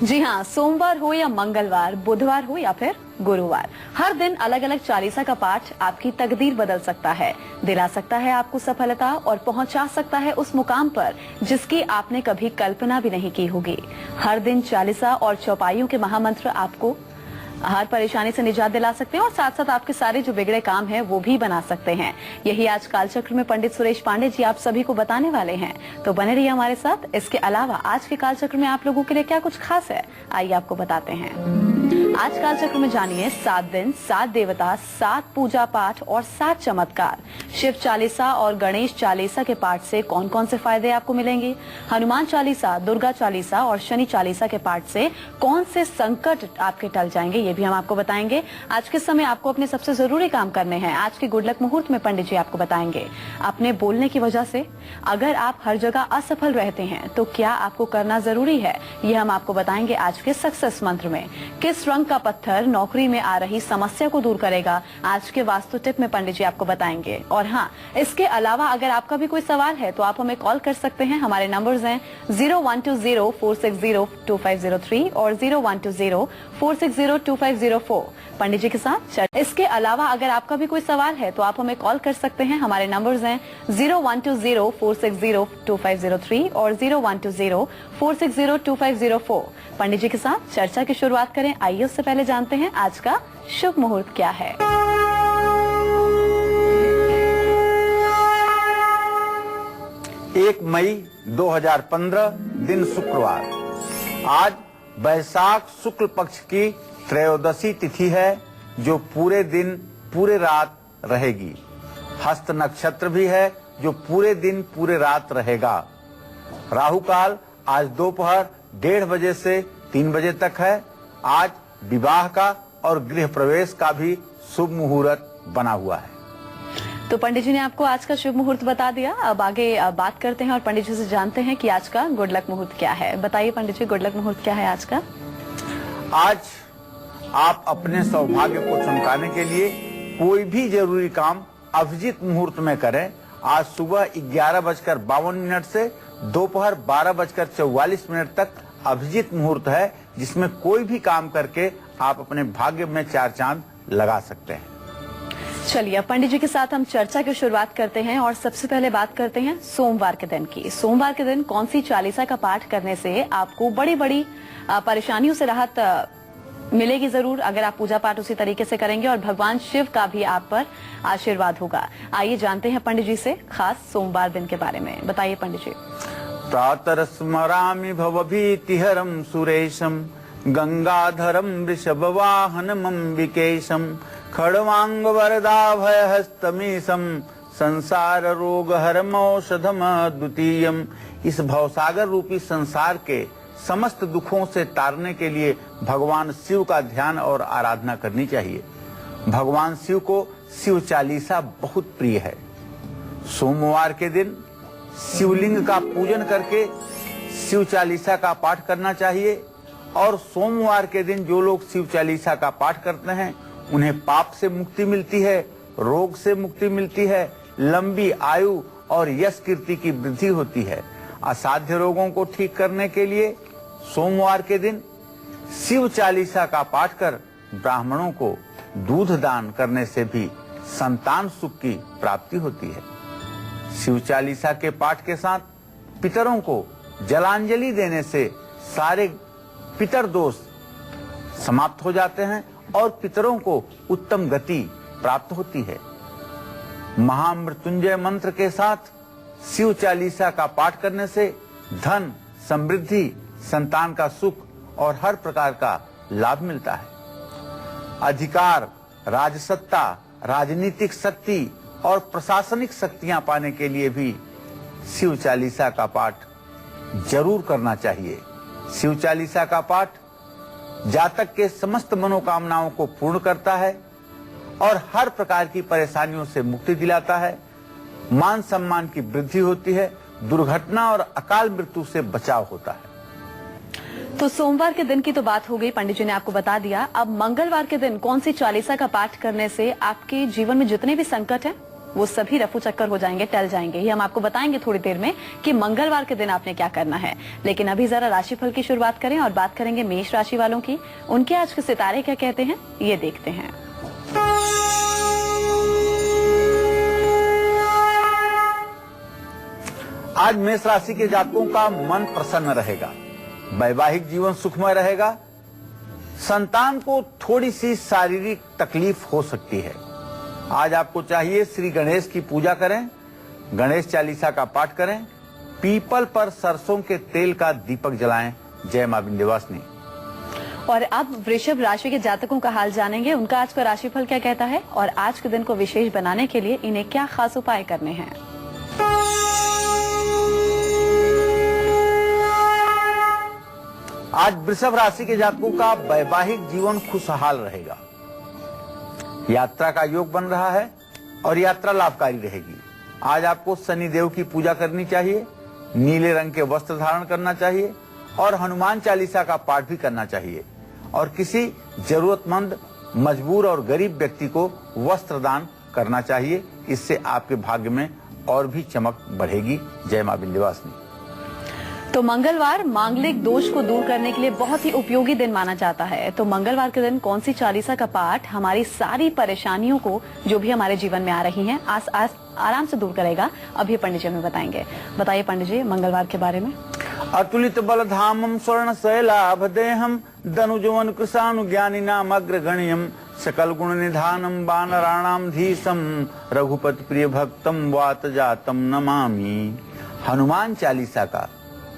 जी हाँ, सोमवार हो या मंगलवार, बुधवार हो या फिर गुरुवार, हर दिन अलग अलग चालीसा का पाठ आपकी तकदीर बदल सकता है, दिला सकता है आपको सफलता और पहुंचा सकता है उस मुकाम पर जिसकी आपने कभी कल्पना भी नहीं की होगी। हर दिन चालीसा और चौपाइयों के महामंत्र आपको हर परेशानी से निजात दिला सकते हैं और साथ साथ आपके सारे जो बिगड़े काम हैं वो भी बना सकते हैं। यही आज कालचक्र में पंडित सुरेश पांडे जी आप सभी को बताने वाले हैं, तो बने रहिए हमारे साथ। इसके अलावा आज के कालचक्र में आप लोगों के लिए क्या कुछ खास है, आइए आपको बताते हैं। आज कालचक्र में जानिए 7 दिन, 7 देवता, 7 पूजा पाठ और 7 चमत्कार। शिव चालीसा और गणेश चालीसा के पाठ से कौन कौन से फायदे आपको मिलेंगे। हनुमान चालीसा, दुर्गा चालीसा और शनि चालीसा के पाठ से कौन से संकट आपके टल जाएंगे, ये भी हम आपको बताएंगे। आज के समय आपको अपने सबसे जरूरी काम करने हैं। आज के गुड लक मुहूर्त में पंडित जी आपको बताएंगे अपने बोलने की वजह से अगर आप हर जगह असफल रहते हैं तो क्या आपको करना जरूरी है, ये हम आपको बताएंगे आज के सक्सेस मंत्र में। किस रंग का पत्थर नौकरी में आ रही समस्या को दूर करेगा, आज के वास्तु टिप में पंडित जी आपको बताएंगे। और हाँ, इसके अलावा अगर आपका भी कोई सवाल है तो आप हमें कॉल कर सकते हैं। हमारे नंबर्स हैं 0120-460-2503 और 0120-460-2504। पंडित जी के साथ। इसके अलावा अगर आपका भी कोई सवाल है तो आप हमें कॉल कर सकते हैं। हमारे नंबर्स हैं 0120-460-2503 और 0120-460-2504। पंडित जी के साथ चर्चा की शुरुआत करें। आइए उससे पहले जानते हैं आज का शुभ मुहूर्त क्या है। 1 मई 2015 दिन शुक्रवार। आज बैसाख शुक्ल पक्ष की त्रयोदशी तिथि है जो पूरे दिन पूरे रात रहेगी। हस्त नक्षत्र भी है जो पूरे दिन पूरे रात रहेगा। राहु काल आज दोपहर 1:30 बजे से 3 बजे तक है। आज विवाह का और गृह प्रवेश का भी शुभ मुहूर्त बना हुआ है। तो पंडित जी ने आपको आज का शुभ मुहूर्त बता दिया। अब आगे बात करते हैं और पंडित जी से जानते हैं कि आज का गुड लक मुहूर्त क्या है। बताइए पंडित जी, गुड लक मुहूर्त क्या है आज का। आज आप अपने सौभाग्य को चमकाने के लिए कोई भी जरूरी काम अभिजीत मुहूर्त में करें। आज सुबह 11:52 से दोपहर 12:44 तक अभिजीत मुहूर्त है, जिसमें कोई भी काम करके आप अपने भाग्य में 4 चांद लगा सकते हैं। चलिए पंडित जी के साथ हम चर्चा की शुरुआत करते हैं और सबसे पहले बात करते हैं सोमवार के दिन की। सोमवार के दिन कौन सी चालीसा का पाठ करने से आपको बड़ी बड़ी परेशानियों से राहत मिलेगी जरूर, अगर आप पूजा पाठ उसी तरीके से करेंगे और भगवान शिव का भी आप पर आशीर्वाद होगा। आइए जानते हैं पंडित जी से खास सोमवार दिन के बारे में। बताइए पंडित जी। प्रातरस्मरामि भवभीतिहरं सुरेशं गंगाधरं वृषभवाहनमंबिकेशं खड्वांगवरदाभयहस्तमीशं संसार रोगहरमौषधम द्वितीयम्। इस भवसागर रूपी संसार के समस्त दुखों से तारने के लिए भगवान शिव का ध्यान और आराधना करनी चाहिए। भगवान शिव को शिव चालीसा बहुत प्रिय है। सोमवार के दिन शिवलिंग का पूजन करके शिव चालीसा का पाठ करना चाहिए। और सोमवार के दिन जो लोग शिव चालीसा का पाठ करते हैं उन्हें पाप से मुक्ति मिलती है, रोग से मुक्ति मिलती है, लंबी आयु और यश कीर्ति की वृद्धि होती है। असाध्य रोगों को ठीक करने के लिए सोमवार के दिन शिव चालीसा का पाठ कर ब्राह्मणों को दूध दान करने से भी संतान सुख की प्राप्ति होती है। शिव चालीसा के पाठ के साथ पितरों को जलांजलि देने से सारे पितर दोष समाप्त हो जाते हैं और पितरों को उत्तम गति प्राप्त होती है। महामृत्युंजय मंत्र के साथ शिव चालीसा का पाठ करने से धन, समृद्धि, संतान का सुख और हर प्रकार का लाभ मिलता है। अधिकार, राजसत्ता, राजनीतिक शक्ति और प्रशासनिक शक्तियां पाने के लिए भी शिव चालीसा का पाठ जरूर करना चाहिए। शिव चालीसा का पाठ जातक के समस्त मनोकामनाओं को पूर्ण करता है और हर प्रकार की परेशानियों से मुक्ति दिलाता है। मान सम्मान की वृद्धि होती है, दुर्घटना और अकाल मृत्यु से बचाव होता है। तो सोमवार के दिन की तो बात हो गई, पंडित जी ने आपको बता दिया। अब मंगलवार के दिन कौन सी चालीसा का पाठ करने से आपके जीवन में जितने भी संकट हैं वो सभी रफू चक्कर हो जाएंगे, टल जाएंगे। ये हम आपको बताएंगे थोड़ी देर में कि मंगलवार के दिन आपने क्या करना है। लेकिन अभी जरा राशिफल की शुरुआत करें और बात करेंगे मेष राशि वालों की। उनके आज के सितारे क्या कहते हैं, ये देखते हैं। आज मेष राशि के जातकों का मन प्रसन्न रहेगा, वैवाहिक जीवन सुखमय रहेगा। संतान को थोड़ी सी शारीरिक तकलीफ हो सकती है। आज आपको चाहिए श्री गणेश की पूजा करें, गणेश चालीसा का पाठ करें, पीपल पर सरसों के तेल का दीपक जलाएं। जय मां विंध्यवासिनी। और अब वृषभ राशि के जातकों का हाल जानेंगे। उनका आज का राशिफल क्या कहता है और आज के दिन को विशेष बनाने के लिए इन्हें क्या खास उपाय करने हैं। आज वृषभ राशि के जातकों का वैवाहिक जीवन खुशहाल रहेगा। यात्रा का योग बन रहा है और यात्रा लाभकारी रहेगी। आज आपको शनि देव की पूजा करनी चाहिए, नीले रंग के वस्त्र धारण करना चाहिए और हनुमान चालीसा का पाठ भी करना चाहिए। और किसी जरूरतमंद, मजबूर और गरीब व्यक्ति को वस्त्र दान करना चाहिए। इससे आपके भाग्य में और भी चमक बढ़ेगी। जय मां विंध्यवासिनी। तो मंगलवार मांगलिक दोष को दूर करने के लिए बहुत ही उपयोगी दिन माना जाता है। तो मंगलवार के दिन कौन सी चालीसा का पाठ हमारी सारी परेशानियों को जो भी हमारे जीवन में आ रही हैं आराम से दूर करेगा, अभी पंडित जी हमें बताएंगे। बताइए पंडित जी मंगलवार के बारे में। अतुलित बलधामम स्वर्ण शैलाभदेहम धनुजवन कृषाणु ज्ञानी नाम अग्रगण्यम सकल गुण निधानम वानराणाम धीसम रघुपति प्रिय भक्तम वात जातम नमामि। हनुमान चालीसा का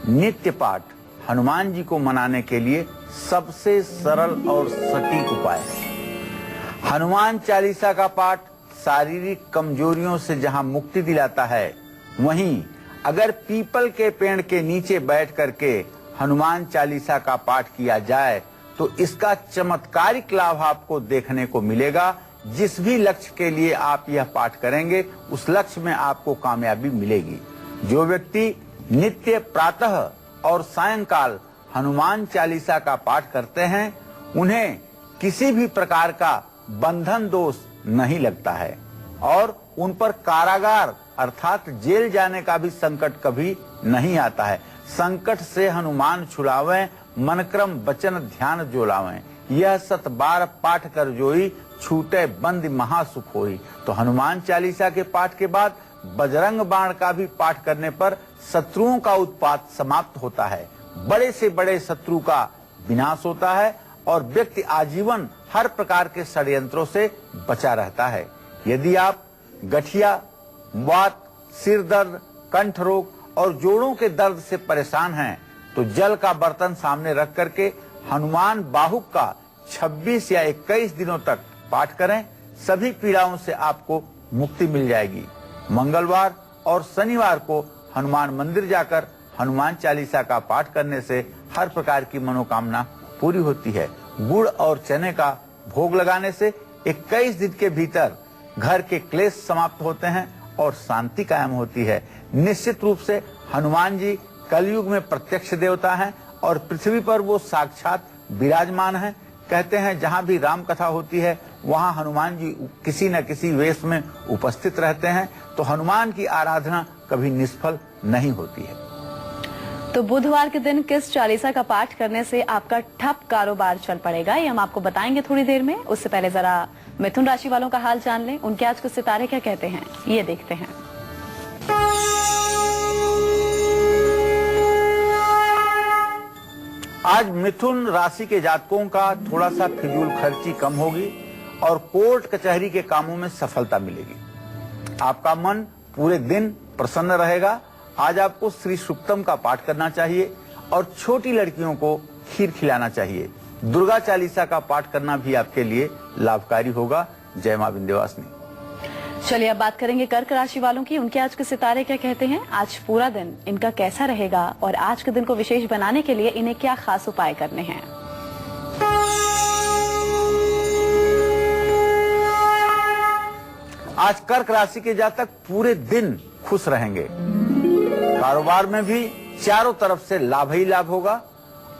नित्य पाठ हनुमान जी को मनाने के लिए सबसे सरल और सटीक उपाय है। हनुमान चालीसा का पाठ शारीरिक कमजोरियों से जहां मुक्ति दिलाता है, वहीं अगर पीपल के पेड़ के नीचे बैठ करके हनुमान चालीसा का पाठ किया जाए तो इसका चमत्कारिक लाभ आपको देखने को मिलेगा। जिस भी लक्ष्य के लिए आप यह पाठ करेंगे उस लक्ष्य में आपको कामयाबी मिलेगी। जो व्यक्ति नित्य प्रातः और सायंकाल हनुमान चालीसा का पाठ करते हैं उन्हें किसी भी प्रकार का बंधन दोष नहीं लगता है और उन पर कारागार अर्थात जेल जाने का भी संकट कभी नहीं आता है। संकट से हनुमान छुड़ावें, मन क्रम वचन ध्यान जो लावें। यह सत बार पाठ कर जोई, छूटे बंद महासुख होई। तो हनुमान चालीसा के पाठ के बाद बजरंग बाण का भी पाठ करने पर शत्रुओं का उत्पात समाप्त होता है, बड़े से बड़े शत्रु का विनाश होता है और व्यक्ति आजीवन हर प्रकार के षड्यंत्रों से बचा रहता है। यदि आप गठिया, वात, सिर दर्द, कंठ रोग और जोड़ों के दर्द से परेशान हैं तो जल का बर्तन सामने रख करके हनुमान बाहुक का 26 या 21 दिनों तक पाठ करें। सभी पीड़ाओं से आपको मुक्ति मिल जाएगी। मंगलवार और शनिवार को हनुमान मंदिर जाकर हनुमान चालीसा का पाठ करने से हर प्रकार की मनोकामना पूरी होती है। गुड़ और चने का भोग लगाने से 21 दिन के भीतर घर के क्लेश समाप्त होते हैं और शांति कायम होती है। निश्चित रूप से हनुमान जी कलयुग में प्रत्यक्ष देवता हैं और पृथ्वी पर वो साक्षात विराजमान हैं। कहते हैं जहाँ भी राम कथा होती है वहाँ हनुमान जी किसी न किसी वेश में उपस्थित रहते हैं। तो हनुमान की आराधना कभी निष्फल नहीं होती है। तो बुधवार के दिन किस चालीसा का पाठ करने से आपका ठप कारोबार चल पड़ेगा, ये हम आपको बताएंगे थोड़ी देर में। उससे पहले जरा मिथुन राशि वालों का हाल जान लें। उनके आज के सितारे क्या कहते हैं, ये देखते हैं। आज मिथुन राशि के जातकों का थोड़ा सा फिजूल खर्ची कम होगी और कोर्ट कचहरी के कामों में सफलता मिलेगी। आपका मन पूरे दिन प्रसन्न रहेगा। आज आपको श्री सुक्तम का पाठ करना चाहिए और छोटी लड़कियों को खीर खिलाना चाहिए। दुर्गा चालीसा का पाठ करना भी आपके लिए लाभकारी होगा। जय मां विंध्यवासिनी। चलिए अब बात करेंगे कर्क राशि वालों की। उनके आज के सितारे क्या कहते हैं, आज पूरा दिन इनका कैसा रहेगा और आज के दिन को विशेष बनाने के लिए इन्हें क्या खास उपाय करने हैं। आज कर्क राशि के जातक पूरे दिन खुश रहेंगे। कारोबार में भी चारों तरफ से लाभ ही लाभ होगा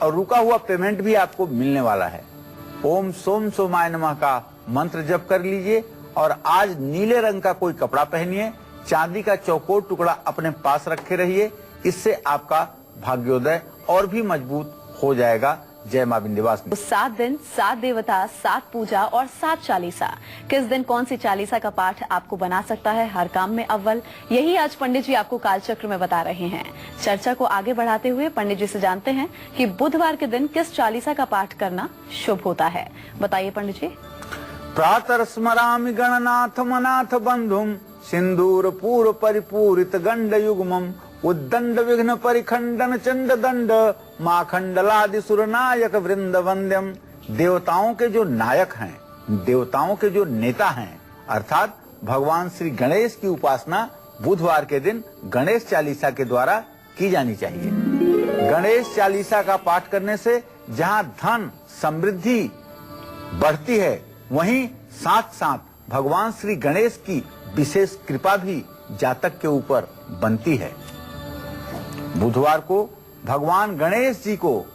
और रुका हुआ पेमेंट भी आपको मिलने वाला है। ओम सोम सोमाय नमः का मंत्र जप कर लीजिए और आज नीले रंग का कोई कपड़ा पहनिए, चांदी का चौकोर टुकड़ा अपने पास रखे रहिए, इससे आपका भाग्योदय और भी मजबूत हो जाएगा। जय मां विंध्यवासिनी। 7 दिन 7 देवता, 7 पूजा और 7 चालीसा। किस दिन कौन सी चालीसा का पाठ आपको बना सकता है हर काम में अव्वल, यही आज पंडित जी आपको कालचक्र में बता रहे हैं। चर्चा को आगे बढ़ाते हुए पंडित जी से जानते हैं कि बुधवार के दिन किस चालीसा का पाठ करना शुभ होता है। बताइए पंडित जी। प्रातः स्मरामि गणनाथ मनाथ बंधुम सिंदूर पूर्व परिपूरित गंड युग्मम उद्दंड विघ्न परिखंडन चंड दंड माखंडलादि सुरनायक वृंद वंद्यम। देवताओं के जो नायक हैं, देवताओं के जो नेता हैं, अर्थात भगवान श्री गणेश की उपासना बुधवार के दिन गणेश चालीसा के द्वारा की जानी चाहिए। गणेश चालीसा का पाठ करने से जहाँ धन समृद्धि बढ़ती है, वहीं साथ साथ भगवान श्री गणेश की विशेष कृपा भी जातक के ऊपर बनती है। बुधवार को भगवान गणेश जी को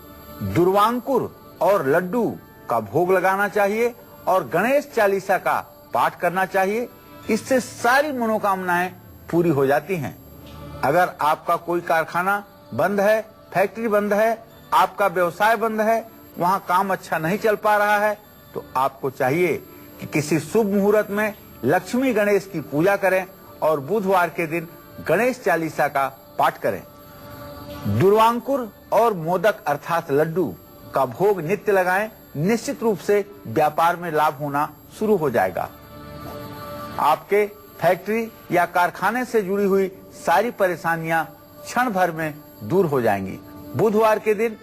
दुर्वांकुर और लड्डू का भोग लगाना चाहिए और गणेश चालीसा का पाठ करना चाहिए। इससे सारी मनोकामनाएं पूरी हो जाती हैं। अगर आपका कोई कारखाना बंद है, फैक्ट्री बंद है, आपका व्यवसाय बंद है, वहां काम अच्छा नहीं चल पा रहा है, तो आपको चाहिए कि किसी शुभ मुहूर्त में लक्ष्मी गणेश की पूजा करें और बुधवार के दिन गणेश चालीसा का पाठ करें। दुर्वांकुर और मोदक अर्थात लड्डू का भोग नित्य लगाएं, निश्चित रूप से व्यापार में लाभ होना शुरू हो जाएगा। आपके फैक्ट्री या कारखाने से जुड़ी हुई सारी परेशानियां क्षण भर में दूर हो जाएंगी। बुधवार के दिन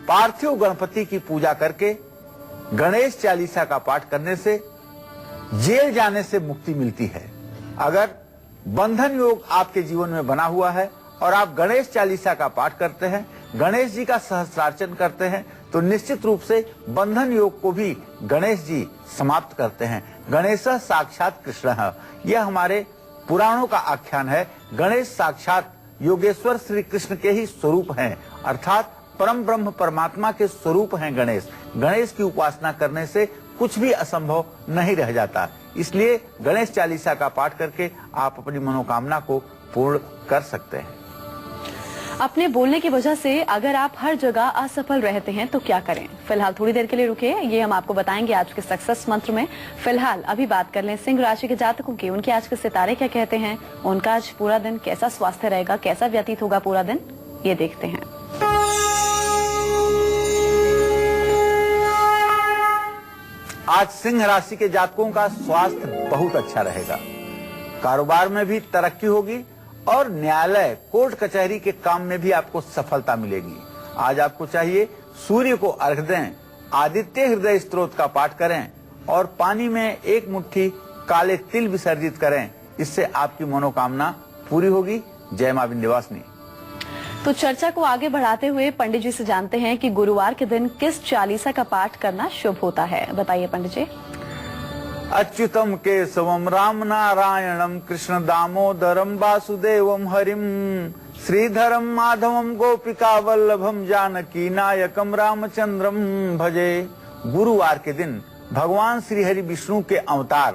पार्थिव गणपति की पूजा करके गणेश चालीसा का पाठ करने से जेल जाने से मुक्ति मिलती है। अगर बंधन योग आपके जीवन में बना हुआ है और आप गणेश चालीसा का पाठ करते हैं, गणेश जी का सहस्त्रार्चन करते हैं, तो निश्चित रूप से बंधन योग को भी गणेश जी समाप्त करते हैं। गणेश साक्षात कृष्ण है, यह हमारे पुराणों का आख्यान है। गणेश साक्षात योगेश्वर श्री कृष्ण के ही स्वरूप हैं, अर्थात परम ब्रह्म परमात्मा के स्वरूप हैं गणेश। गणेश की उपासना करने से कुछ भी असंभव नहीं रह जाता। इसलिए गणेश चालीसा का पाठ करके आप अपनी मनोकामना को पूर्ण कर सकते हैं। अपने बोलने की वजह से अगर आप हर जगह असफल रहते हैं तो क्या करें? फिलहाल थोड़ी देर के लिए रुकिए, ये हम आपको बताएंगे आज के सक्सेस मंत्र में। फिलहाल अभी बात कर लें सिंह राशि के जातकों की। उनके आज के सितारे क्या कहते हैं, उनका आज पूरा दिन कैसा स्वास्थ्य रहेगा, कैसा व्यतीत होगा पूरा दिन, ये देखते हैं। आज सिंह राशि के जातकों का स्वास्थ्य बहुत अच्छा रहेगा। कारोबार में भी तरक्की होगी और न्यायालय, कोर्ट कचहरी के काम में भी आपको सफलता मिलेगी। आज आपको चाहिए सूर्य को अर्घ दें, आदित्य हृदय स्तोत्र का पाठ करें और पानी में 1 मुट्ठी काले तिल विसर्जित करें। इससे आपकी मनोकामना पूरी होगी। जय मां विंध्यवासिनी। तो चर्चा को आगे बढ़ाते हुए पंडित जी से जानते हैं कि गुरुवार के दिन किस चालीसा का पाठ करना शुभ होता है। बताइए पंडित जी। अच्युतम केशवम राम नारायणम कृष्ण दामोदरम वासुदेवम हरिम श्रीधरम माधवम गोपिका वल्लभम जानकी नायकम रामचंद्रम भजे। गुरुवार के दिन भगवान श्री हरि विष्णु के अवतार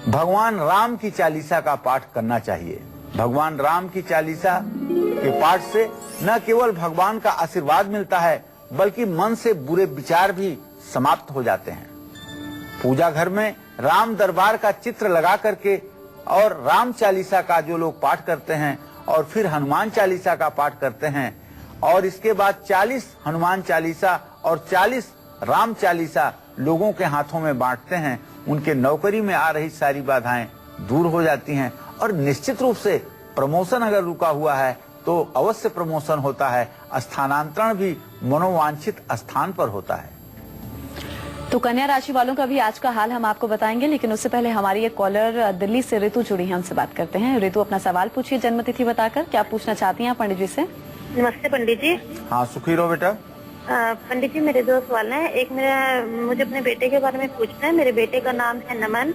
भगवान राम की चालीसा का पाठ करना चाहिए। भगवान राम की चालीसा के पाठ से न केवल भगवान का आशीर्वाद मिलता है, बल्कि मन से बुरे विचार भी समाप्त हो जाते हैं। पूजा घर में राम दरबार का चित्र लगा करके और राम चालीसा का जो लोग पाठ करते हैं और फिर हनुमान चालीसा का पाठ करते हैं और इसके बाद 40 हनुमान चालीसा और 40 राम चालीसा लोगों के हाथों में बांटते हैं, उनके नौकरी में आ रही सारी बाधाएं दूर हो जाती हैं और निश्चित रूप से प्रमोशन अगर रुका हुआ है तो अवश्य प्रमोशन होता है। स्थानांतरण भी मनोवांछित स्थान पर होता है। तो कन्या राशि वालों का भी आज का हाल हम आपको बताएंगे, लेकिन उससे पहले हमारी एक कॉलर दिल्ली से ऋतु जुड़ी है, उनसे बात करते हैं। ऋतु, अपना सवाल पूछिए जन्म तिथि बताकर। क्या पूछना चाहती हैं पंडित जी से? नमस्ते पंडित जी। हाँ, सुखी रहो बेटा। पंडित जी, मेरे 2 सवाल हैं। एक मुझे अपने बेटे के बारे में पूछना है। मेरे बेटे का नाम है नमन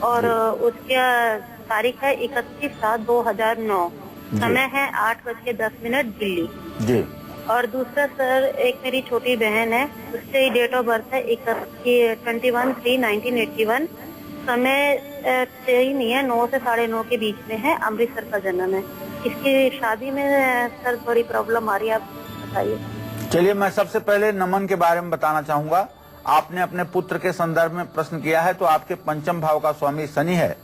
और उसका तारीख है 31/7/2009। समय है 8:10 दिल्ली जी। और दूसरा सर, एक मेरी छोटी बहन है, उससे डेट ऑफ बर्थ है 21/3/1981। समय सही नहीं है, 9 से 9:30 के बीच में है, अमृतसर का जन्म है। इसकी शादी में सर बड़ी प्रॉब्लम आ रही है, आप बताइए। चलिए, मैं सबसे पहले नमन के बारे में बताना चाहूंगा। आपने अपने पुत्र के संदर्भ में प्रश्न किया है, तो आपके पंचम भाव का स्वामी शनि है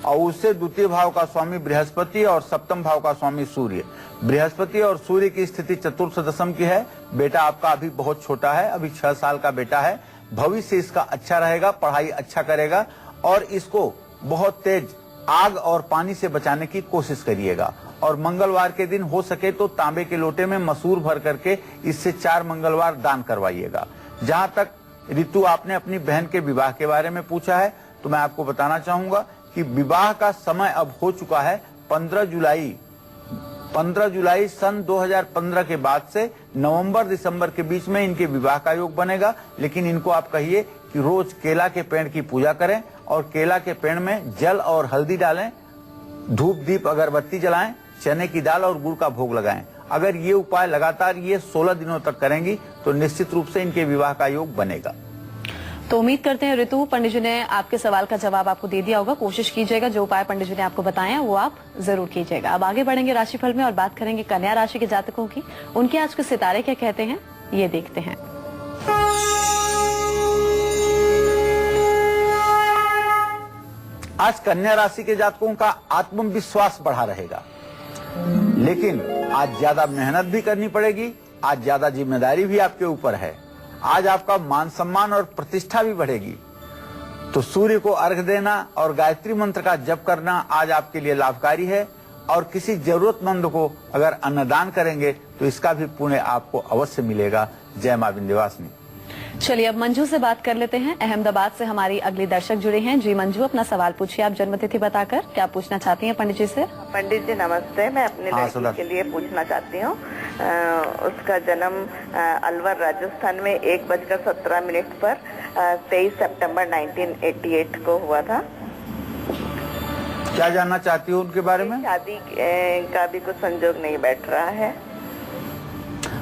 और उससे द्वितीय भाव का स्वामी बृहस्पति और सप्तम भाव का स्वामी सूर्य। बृहस्पति और सूर्य की स्थिति चतुर्थ दशम की है। बेटा आपका अभी बहुत छोटा है, अभी 6 साल का बेटा है। भविष्य इसका अच्छा रहेगा, पढ़ाई अच्छा करेगा और इसको बहुत तेज आग और पानी से बचाने की कोशिश करिएगा। और मंगलवार के दिन हो सके तो तांबे के लोटे में मसूर भर करके इससे 4 मंगलवार दान करवाइएगा। जहां तक ऋतु आपने अपनी बहन के विवाह के बारे में पूछा है, तो मैं आपको बताना चाहूंगा कि विवाह का समय अब हो चुका है 15 जुलाई सन 2015 के बाद से नवंबर दिसंबर के बीच में इनके विवाह का योग बनेगा। लेकिन इनको आप कहिए कि रोज केला के पेड़ की पूजा करें और केला के पेड़ में जल और हल्दी डालें, धूप दीप अगरबत्ती जलाएं, चने की दाल और गुड़ का भोग लगाएं। अगर ये उपाय लगातार ये 16 दिनों तक करेंगी तो निश्चित रूप से इनके विवाह का योग बनेगा। तो उम्मीद करते हैं ऋतु, पंडित जी ने आपके सवाल का जवाब आपको दे दिया होगा। कोशिश कीजिएगा जो उपाय पंडित जी ने आपको बताए हैं वो आप जरूर कीजिएगा। अब आगे बढ़ेंगे राशिफल में और बात करेंगे कन्या राशि के जातकों की। उनके आज के सितारे क्या कहते हैं, ये देखते हैं। आज कन्या राशि के जातकों का आत्मविश्वास बढ़ा रहेगा, लेकिन आज ज्यादा मेहनत भी करनी पड़ेगी। आज ज्यादा जिम्मेदारी भी आपके ऊपर है। आज आपका मान सम्मान और प्रतिष्ठा भी बढ़ेगी। तो सूर्य को अर्घ्य देना और गायत्री मंत्र का जप करना आज आपके लिए लाभकारी है। और किसी जरूरतमंद को अगर अन्नदान करेंगे तो इसका भी पुण्य आपको अवश्य मिलेगा। जय मां विंध्यवासिनी। चलिए अब मंजू से बात कर लेते हैं। अहमदाबाद से हमारी अगली दर्शक जुड़े हैं। जी मंजू, अपना सवाल पूछिए। आप जन्मतिथि बताकर क्या पूछना चाहती हैं पंडित जी से? पंडित जी नमस्ते, मैं अपने लड़की के लिए पूछना चाहती हूँ। उसका जन्म अलवर राजस्थान में 1:17 पर 23 सितंबर 1988 को हुआ था। क्या जानना चाहती हो उनके बारे में? शादी का भी कुछ संजोग नहीं बैठ रहा है।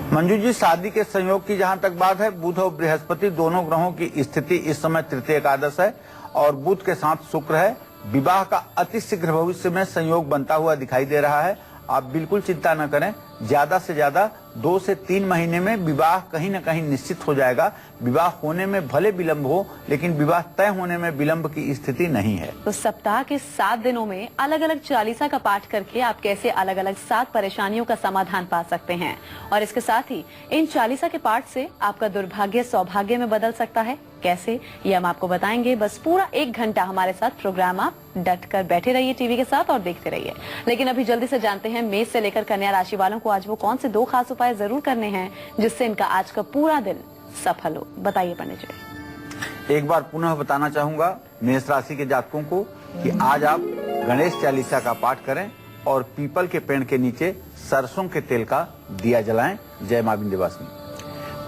मंजू जी, शादी के संयोग की जहां तक बात है, बुध और बृहस्पति दोनों ग्रहों की स्थिति इस समय तृतीय एकादश है और बुध के साथ शुक्र है। विवाह का अति शीघ्र भविष्य में संयोग बनता हुआ दिखाई दे रहा है। आप बिल्कुल चिंता न करें, ज्यादा से ज्यादा 2 से 3 महीने में विवाह कहीं न कहीं निश्चित हो जाएगा। विवाह होने में भले विलंब हो, लेकिन विवाह तय होने में विलंब की स्थिति नहीं है। तो सप्ताह के 7 दिनों में अलग अलग चालीसा का पाठ करके आप कैसे अलग अलग 7 परेशानियों का समाधान पा सकते हैं, और इसके साथ ही इन चालीसा के पाठ से आपका दुर्भाग्य सौभाग्य में बदल सकता है। कैसे, ये हम आपको बताएंगे। बस पूरा 1 घंटा हमारे साथ प्रोग्राम आप डट कर बैठे रहिए टीवी के साथ और देखते रहिए। लेकिन अभी जल्दी से जानते हैं मेष से लेकर कन्या राशि वालों को आज वो कौन से 2 खास उपाय जरूर करने हैं जिससे इनका आज का पूरा दिन सफल हो। बताइए पंडित जी। एक बार पुनः बताना चाहूंगा मेष राशि के जातकों को कि आज आप गणेश चालीसा का पाठ करें और पीपल के पेड़ के नीचे सरसों के तेल का दिया जलाएं। जय मां विंध्यवासिनी।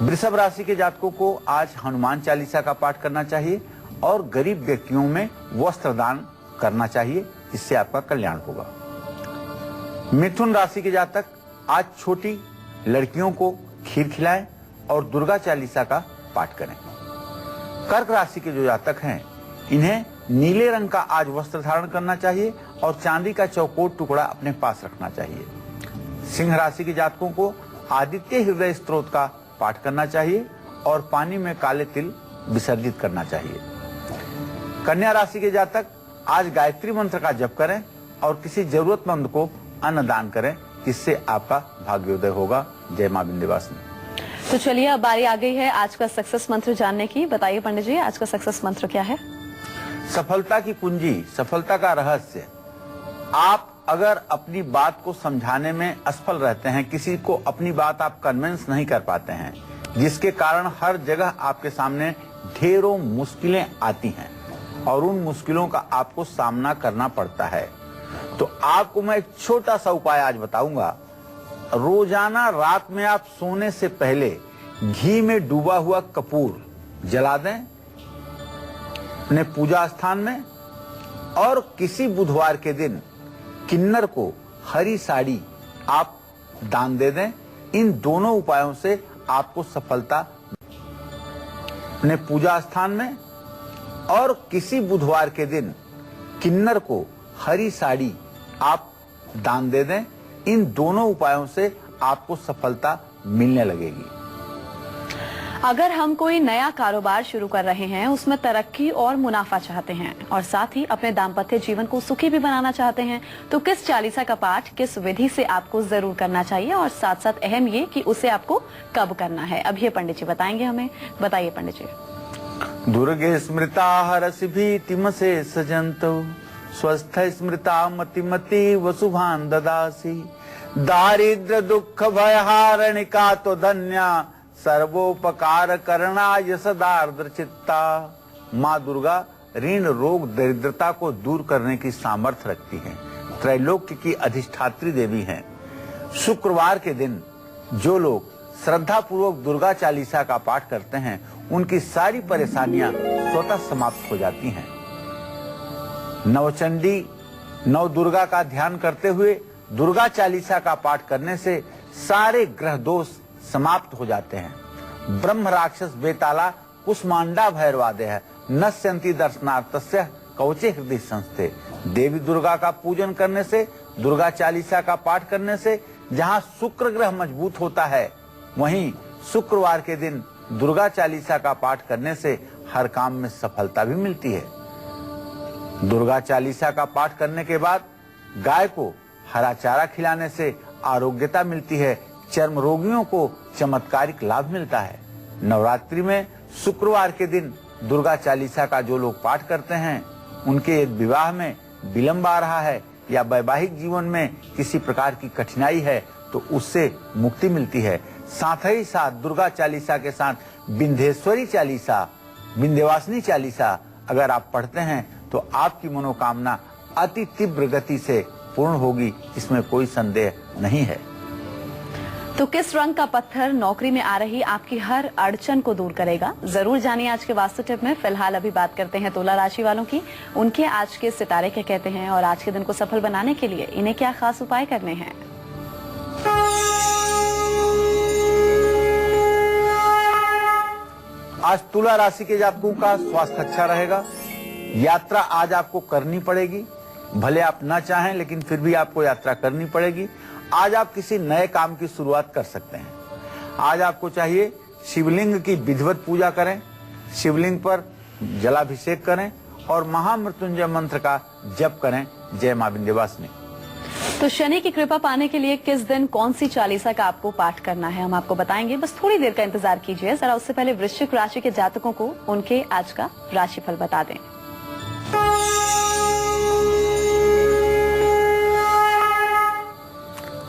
वृषभ राशि के जातकों को आज हनुमान चालीसा का पाठ करना चाहिए और गरीब व्यक्तियों में वस्त्र दान करना चाहिए, इससे आपका कल्याण होगा। मिथुन राशि के जातक आज छोटी लड़कियों को खीर खिलाएं और दुर्गा चालीसा का पाठ करें। कर्क राशि के जो जातक हैं, इन्हें नीले रंग का आज वस्त्र धारण करना चाहिए और चांदी का चौकोर टुकड़ा अपने पास रखना चाहिए। सिंह राशि के जातकों को आदित्य हृदय स्तोत्र का पाठ करना चाहिए और पानी में काले तिल विसर्जित करना चाहिए। कन्या राशि के जातक आज गायत्री मंत्र का जप करें और किसी जरूरतमंद को अन्न दान करें, इससे आपका भाग्योदय होगा। जय मां विंध्यवासिनी। तो चलिए अब बारी आ गई है आज का सक्सेस मंत्र जानने की। बताइए पंडित जी, आज का सक्सेस मंत्र क्या है? सफलता की कुंजी, सफलता का रहस्य। आप अगर अपनी बात को समझाने में असफल रहते हैं, किसी को अपनी बात आप कन्विंस नहीं कर पाते हैं, जिसके कारण हर जगह आपके सामने ढेरों मुश्किलें आती हैं और उन मुश्किलों का आपको सामना करना पड़ता है, तो आपको मैं एक छोटा सा उपाय आज बताऊंगा। रोजाना रात में आप सोने से पहले घी में डूबा हुआ कपूर जला दें अपने पूजा स्थान में, और किसी बुधवार के दिन किन्नर को हरी साड़ी आप दान दे दें। इन दोनों उपायों से आपको सफलता अपने पूजा स्थान में और किसी बुधवार के दिन किन्नर को हरी साड़ी आप दान दे दें। इन दोनों उपायों से आपको सफलता मिलने लगेगी। अगर हम कोई नया कारोबार शुरू कर रहे हैं, उसमें तरक्की और मुनाफा चाहते हैं और साथ ही अपने दाम्पत्य जीवन को सुखी भी बनाना चाहते हैं, तो किस चालीसा का पाठ किस विधि से आपको जरूर करना चाहिए और साथ साथ अहम ये कि उसे आपको कब करना है, अब ये पंडित जी बताएंगे हमें। बताइए पंडित जी। दुर्गे स्मृता हरसि भीतिम से सजंतो स्वस्थ स्मृता मतिमति वसुभान ददासी दारिद्र दुख भयहारणिका तो धन्या सर्वोपकार करना यशदार्द्र चित्ता। माँ दुर्गा ऋण रोग दरिद्रता को दूर करने की सामर्थ्य रखती हैं, त्रैलोक्य की अधिष्ठात्री देवी हैं। शुक्रवार के दिन जो लोग श्रद्धा पूर्वक दुर्गा चालीसा का पाठ करते हैं, उनकी सारी परेशानियां स्वतः समाप्त हो जाती हैं। नवचंडी नव दुर्गा का ध्यान करते हुए दुर्गा चालीसा का पाठ करने से सारे ग्रह दोष समाप्त हो जाते हैं। ब्रह्म राक्षस बेताला कुष्मांडा भैरवादेह नश्यंती दर्शनार्थस्य कवचे हृदय संस्थे। देवी दुर्गा का पूजन करने से, दुर्गा चालीसा का पाठ करने से जहां शुक्र ग्रह मजबूत होता है, वहीं शुक्रवार के दिन दुर्गा चालीसा का पाठ करने से हर काम में सफलता भी मिलती है। दुर्गा चालीसा का पाठ करने के बाद गाय को हरा चारा खिलाने से आरोग्यता मिलती है, चर्म रोगियों को चमत्कारिक लाभ मिलता है। नवरात्रि में शुक्रवार के दिन दुर्गा चालीसा का जो लोग पाठ करते हैं, उनके यदि विवाह में विलंब आ रहा है या वैवाहिक जीवन में किसी प्रकार की कठिनाई है, तो उससे मुक्ति मिलती है। साथ ही साथ दुर्गा चालीसा के साथ विंध्येश्वरी चालीसा, विंध्यवासिनी चालीसा अगर आप पढ़ते हैं तो आपकी मनोकामना अति तीव्र गति से पूर्ण होगी, इसमें कोई संदेह नहीं है। तो किस रंग का पत्थर नौकरी में आ रही आपकी हर अड़चन को दूर करेगा, जरूर जानिए आज के वास्तु टिप में। फिलहाल अभी बात करते हैं तुला राशि वालों की। उनके आज के सितारे क्या कहते हैं और आज के दिन को सफल बनाने के लिए इन्हें क्या खास उपाय करने हैं। आज तुला राशि के जातकों का स्वास्थ्य अच्छा रहेगा। यात्रा आज आपको करनी पड़ेगी, भले आप ना चाहें लेकिन फिर भी आपको यात्रा करनी पड़ेगी। आज आप किसी नए काम की शुरुआत कर सकते हैं। आज आपको चाहिए शिवलिंग की विधिवत पूजा करें, शिवलिंग पर जलाभिषेक करें और महामृत्युंजय मंत्र का जप करें। जय मां विंध्यवासिनी। तो शनि की कृपा पाने के लिए किस दिन कौन सी चालीसा का आपको पाठ करना है, हम आपको बताएंगे, बस थोड़ी देर का इंतजार कीजिए जरा। उससे पहले वृश्चिक राशि के जातकों को उनके आज का राशिफल बता दें।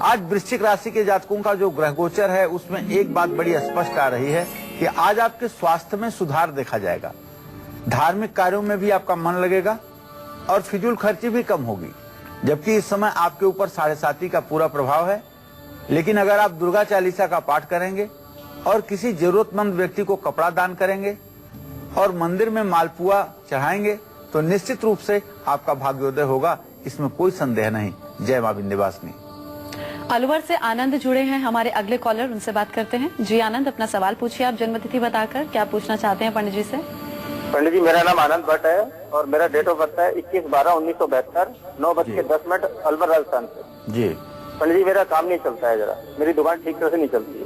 आज वृश्चिक राशि के जातकों का जो ग्रह गोचर है, उसमें एक बात बड़ी स्पष्ट आ रही है कि आज आपके स्वास्थ्य में सुधार देखा जाएगा। धार्मिक कार्यों में भी आपका मन लगेगा और फिजूल खर्ची भी कम होगी। जबकि इस समय आपके ऊपर 7.5 का पूरा प्रभाव है, लेकिन अगर आप दुर्गा चालीसा का पाठ करेंगे और किसी जरूरतमंद व्यक्ति को कपड़ा दान करेंगे और मंदिर में मालपुआ चढ़ाएंगे, तो निश्चित रूप से आपका भाग्योदय होगा, इसमें कोई संदेह नहीं। जय मां विंध्यवासिनी। अलवर से आनंद जुड़े हैं हमारे अगले कॉलर, उनसे बात करते हैं। जी आनंद, अपना सवाल पूछिए। आप जन्मतिथि बताकर क्या पूछना चाहते हैं पंडित जी से? पंडित जी, मेरा नाम आनंद भट्ट है और मेरा डेट ऑफ बर्थ है 21/12/1972, 9:10 अलवर राजस्थान से। जी पंडित जी, मेरा काम नहीं चलता है, जरा मेरी दुकान ठीक तरह से नहीं चलती है।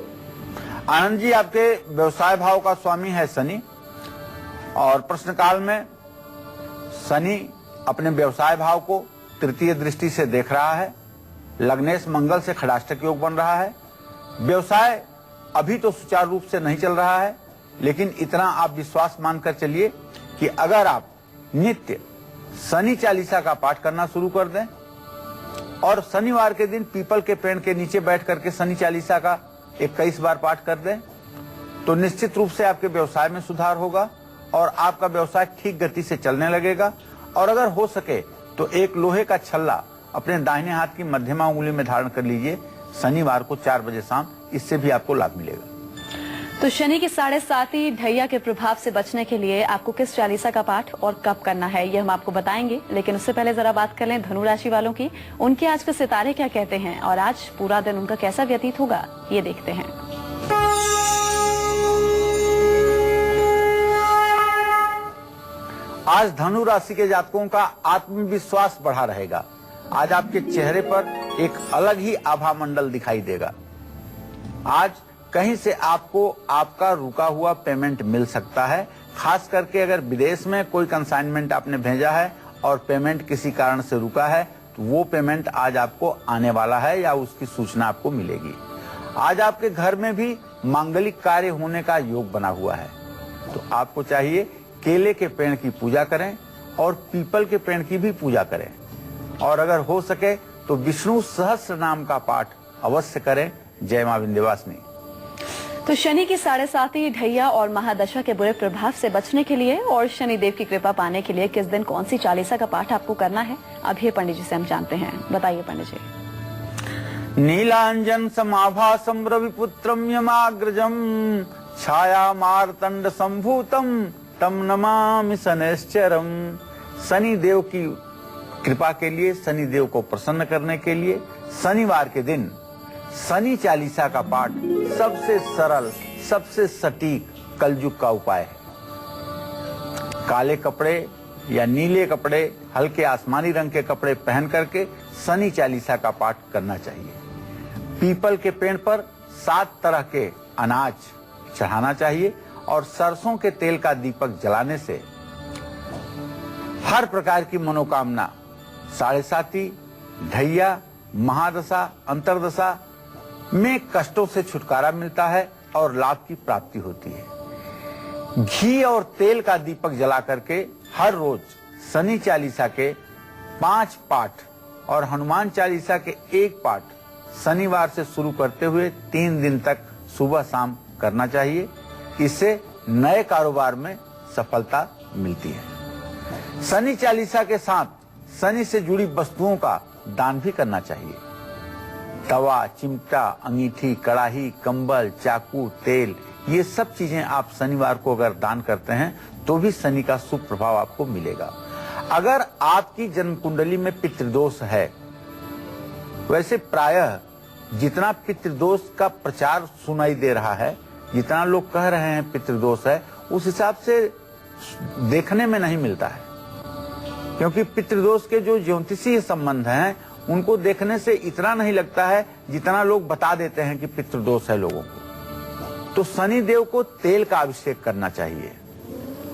आनंद जी, आपके व्यवसाय भाव का स्वामी है शनि, और प्रश्न काल में शनि अपने व्यवसाय भाव को तृतीय दृष्टि से देख रहा है। लग्नेश मंगल से खड़ाष्टक योग बन रहा है। व्यवसाय अभी तो सुचारू रूप से नहीं चल रहा है, लेकिन इतना आप विश्वास मानकर चलिए कि अगर आप नित्य शनि चालीसा का पाठ करना शुरू कर दें और शनिवार के दिन पीपल के पेड़ के नीचे बैठ करके शनि चालीसा का 21 बार पाठ कर दें, तो निश्चित रूप से आपके व्यवसाय में सुधार होगा और आपका व्यवसाय ठीक गति से चलने लगेगा। और अगर हो सके तो एक लोहे का छल्ला अपने दाहिने हाथ की मध्यमा उंगली में धारण कर लीजिए शनिवार को 4 बजे शाम, इससे भी आपको लाभ मिलेगा। तो शनि की 7.5 ढैया के प्रभाव से बचने के लिए आपको किस चालीसा का पाठ और कब करना है, ये हम आपको बताएंगे, लेकिन उससे पहले जरा बात कर लें धनु राशि वालों की। उनके आज के सितारे क्या कहते हैं और आज पूरा दिन उनका कैसा व्यतीत होगा, ये देखते हैं। आज धनु राशि के जातकों का आत्मविश्वास बढ़ा रहेगा। आज आपके चेहरे पर एक अलग ही आभा मंडल दिखाई देगा। आज कहीं से आपको आपका रुका हुआ पेमेंट मिल सकता है। खास करके अगर विदेश में कोई कंसाइनमेंट आपने भेजा है और पेमेंट किसी कारण से रुका है तो वो पेमेंट आज आपको आने वाला है या उसकी सूचना आपको मिलेगी। आज आपके घर में भी मांगलिक कार्य होने का योग बना हुआ है, तो आपको चाहिए केले के पेड़ की पूजा करें और पीपल के पेड़ की भी पूजा करें, और अगर हो सके तो विष्णु सहस्त्र नाम का पाठ अवश्य करें। जय मां विंध्यवासिनी। तो शनि की 7.5 ढैया और महादशा के बुरे प्रभाव से बचने के लिए और शनि देव की कृपा पाने के लिए किस दिन कौन सी चालीसा का पाठ आपको करना है, अब ये पंडित जी से हम जानते हैं। बताइए पंडित जी। नीलांजन समाभासम रविपुत्रम यमाग्रजम छाया मार्तंड संभूतम तम नमामि शनैश्चरम। शनि देव की कृपा के लिए, शनि देव को प्रसन्न करने के लिए शनिवार के दिन शनि चालीसा का पाठ सबसे सरल, सबसे सटीक कलयुग का उपाय है। काले कपड़े या नीले कपड़े, हल्के आसमानी रंग के कपड़े पहन करके शनि चालीसा का पाठ करना चाहिए। पीपल के पेड़ पर 7 तरह के अनाज चढ़ाना चाहिए और सरसों के तेल का दीपक जलाने से हर प्रकार की मनोकामना, 7.5 ढैया, महादशा, अंतरदशा में कष्टों से छुटकारा मिलता है और लाभ की प्राप्ति होती है। घी और तेल का दीपक जला करके हर रोज शनि चालीसा के 5 पाठ और हनुमान चालीसा के 1 पाठ शनिवार से शुरू करते हुए 3 दिन तक सुबह शाम करना चाहिए। इससे नए कारोबार में सफलता मिलती है। शनि चालीसा के साथ शनि से जुड़ी वस्तुओं का दान भी करना चाहिए। तवा, चिमटा, अंगीठी, कड़ाही, कंबल, चाकू, तेल, ये सब चीजें आप शनिवार को अगर दान करते हैं तो भी शनि का शुभ प्रभाव आपको मिलेगा। अगर आपकी जन्म कुंडली में पितृदोष है, वैसे प्रायः जितना पितृदोष का प्रचार सुनाई दे रहा है, जितना लोग कह रहे हैं पितृदोष है, उस हिसाब से देखने में नहीं मिलता है, क्योंकि पितृदोष के जो ज्योतिषीय संबंध हैं उनको देखने से इतना नहीं लगता है जितना लोग बता देते हैं कि पितृदोष है लोगों को। तो शनि देव को तेल का अभिषेक करना चाहिए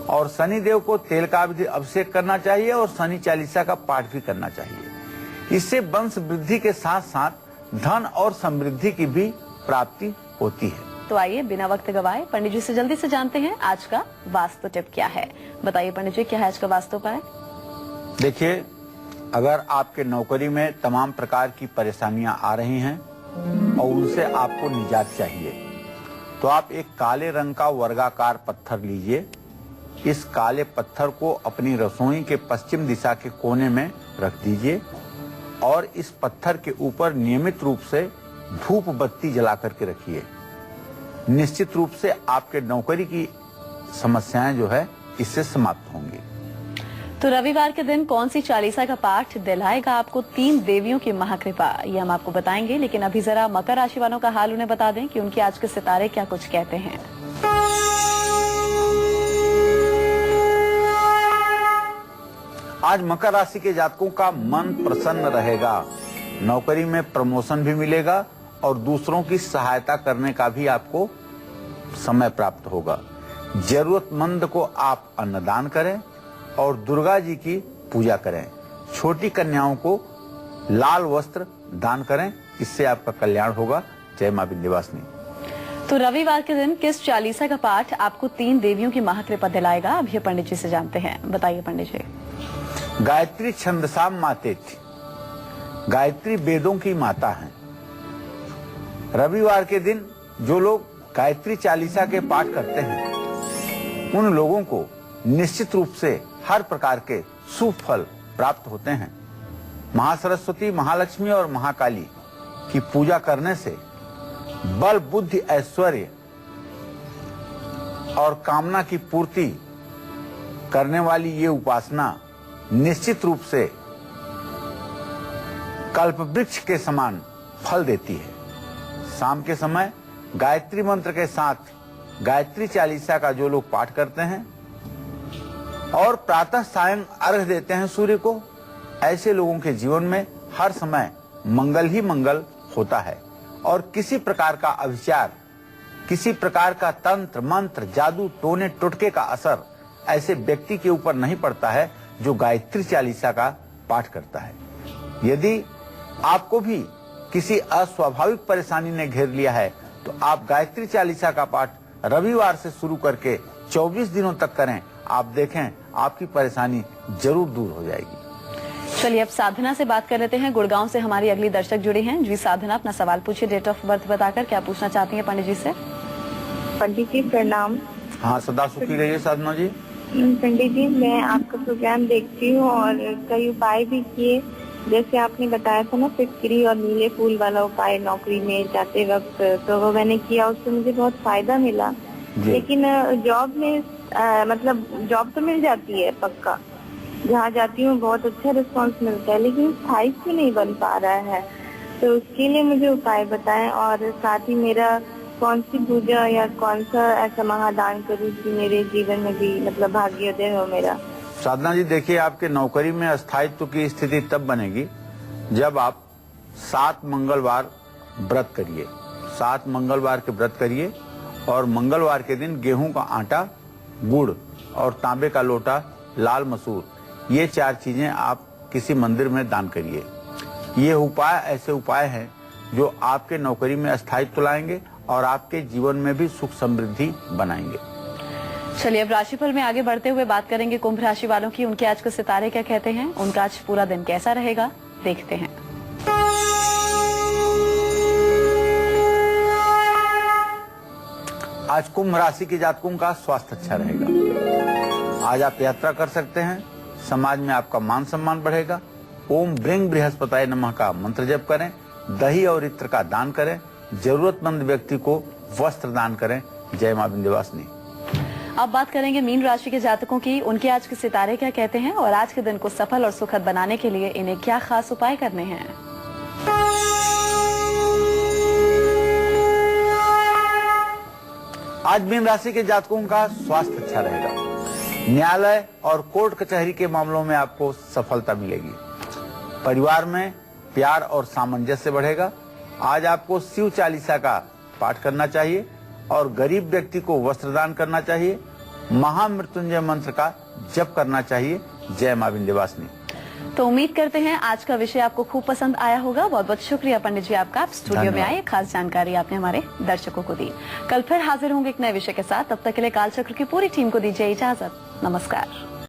और शनि देव को तेल का अभिषेक करना चाहिए और शनि चालीसा का पाठ भी करना चाहिए। इससे वंश वृद्धि के साथ साथ धन और समृद्धि की भी प्राप्ति होती है। तो आइए बिना वक्त गवाए पंडित जी से जल्दी से जानते हैं आज का वास्तु टिप क्या है। बताइए पंडित जी, क्या है आज का वास्तु उपाय? देखिए, अगर आपके नौकरी में तमाम प्रकार की परेशानियां आ रही हैं और उनसे आपको निजात चाहिए, तो आप एक काले रंग का वर्गाकार पत्थर लीजिए। इस काले पत्थर को अपनी रसोई के पश्चिम दिशा के कोने में रख दीजिए और इस पत्थर के ऊपर नियमित रूप से धूप बत्ती जला करके रखिए। निश्चित रूप से आपके नौकरी की समस्याएं जो है इससे समाप्त होंगी। तो रविवार के दिन कौन सी चालीसा का पाठ दिलाएगा आपको 3 देवियों की महाकृपा, ये हम आपको बताएंगे। लेकिन अभी जरा मकर राशि वालों का हाल उन्हें बता दें कि उनके आज के सितारे क्या कुछ कहते हैं। आज मकर राशि के जातकों का मन प्रसन्न रहेगा। नौकरी में प्रमोशन भी मिलेगा और दूसरों की सहायता करने का भी आपको समय प्राप्त होगा। जरूरतमंद को आप अन्नदान करें और दुर्गा जी की पूजा करें। छोटी कन्याओं को लाल वस्त्र दान करें, इससे आपका कल्याण होगा। जय मां विंध्यवासिनी। तो रविवार के दिन किस चालीसा का पाठ आपको 3 देवियों की महाकृपा दिलाएगा, अब ये पंडित जी से जानते हैं। बताइए पंडित जी। गायत्री छंदसाम मातेति, गायत्री वेदों की माता है। रविवार के दिन जो लोग गायत्री चालीसा के पाठ करते हैं उन लोगों को निश्चित रूप से हर प्रकार के शुभ फल प्राप्त होते हैं। महासरस्वती, महालक्ष्मी और महाकाली की पूजा करने से बल, बुद्धि, ऐश्वर्य और कामना की पूर्ति करने वाली ये उपासना निश्चित रूप से कल्पवृक्ष के समान फल देती है। शाम के समय गायत्री मंत्र के साथ गायत्री चालीसा का जो लोग पाठ करते हैं और प्रातः सायं अर्घ देते हैं सूर्य को, ऐसे लोगों के जीवन में हर समय मंगल ही मंगल होता है और किसी प्रकार का अभिचार, किसी प्रकार का तंत्र मंत्र, जादू टोने टोटके का असर ऐसे व्यक्ति के ऊपर नहीं पड़ता है जो गायत्री चालीसा का पाठ करता है। यदि आपको भी किसी अस्वाभाविक परेशानी ने घेर लिया है तो आप गायत्री चालीसा का पाठ रविवार से शुरू करके 24 दिनों तक करें। आप देखें आपकी परेशानी जरूर दूर हो जाएगी। चलिए अब साधना से बात कर लेते हैं। गुड़गांव से हमारी अगली दर्शक जुड़ी हैं। जी साधना, अपना सवाल पूछिए। डेट ऑफ बर्थ बताकर क्या पूछना चाहती हैं पंडित जी से? पंडित जी प्रणाम। हाँ, सदा सुखी रहिए साधना जी। पंडित जी, मैं आपका प्रोग्राम देखती हूँ और कई उपाय भी किए, जैसे आपने बताया था ना फिटकरी और नीले फूल वाला उपाय नौकरी में जाते वक्त, तो वो मैंने किया, उससे मुझे बहुत फायदा मिला। लेकिन जॉब में मतलब जॉब तो मिल जाती है पक्का, जहाँ जाती हूँ बहुत अच्छा रिस्पांस मिलता है, लेकिन स्थायित्व नहीं बन पा रहा है। तो उसके लिए मुझे उपाय बताएं और साथ ही मेरा कौन सी पूजा या कौन सा ऐसा महादान करूँ कि मेरे जीवन में भी मतलब भाग्योदय हो मेरा। साधना जी देखिए, आपके नौकरी में अस्थायित्व की स्थिति तब बनेगी जब आप 7 मंगलवार व्रत करिए। 7 मंगलवार के व्रत करिए और मंगलवार के दिन गेहूं का आटा, गुड़ और तांबे का लोटा लाल मसूर, ये 4 चीजें आप किसी मंदिर में दान करिए। ये उपाय ऐसे उपाय हैं जो आपके नौकरी में अस्थायित्व लाएंगे और आपके जीवन में भी सुख समृद्धि बनाएंगे। चलिए अब राशिफल में आगे बढ़ते हुए बात करेंगे कुंभ राशि वालों की। उनके आज के सितारे क्या कहते हैं, उनका आज पूरा दिन कैसा रहेगा, देखते हैं। आज कुंभ राशि के जातकों का स्वास्थ्य अच्छा रहेगा। आज आप यात्रा कर सकते हैं, समाज में आपका मान सम्मान बढ़ेगा। ओम ब्रिंग बृहस्पताय नमः का मंत्र जप करें, दही और इत्र का दान करें, जरूरतमंद व्यक्ति को वस्त्र दान करें। जय मां विंध्यवासिनी। अब बात करेंगे मीन राशि के जातकों की। उनके आज के सितारे क्या कहते हैं और आज के दिन को सफल और सुखद बनाने के लिए इन्हें क्या खास उपाय करने हैं। आज मीन राशि के जातकों का स्वास्थ्य अच्छा रहेगा। न्यायालय और कोर्ट कचहरी के मामलों में आपको सफलता मिलेगी। परिवार में प्यार और सामंजस्य बढ़ेगा। आज आपको शिव चालीसा का पाठ करना चाहिए और गरीब व्यक्ति को वस्त्र दान करना चाहिए। महामृत्युंजय मंत्र का जप करना चाहिए। जय मां विंध्यवासिनी। तो उम्मीद करते हैं आज का विषय आपको खूब पसंद आया होगा। बहुत बहुत शुक्रिया पंडित जी आपका, आप स्टूडियो में आए, खास जानकारी आपने हमारे दर्शकों को दी। कल फिर हाजिर होंगे एक नए विषय के साथ। तब तक के लिए कालचक्र की पूरी टीम को दीजिए इजाजत। नमस्कार।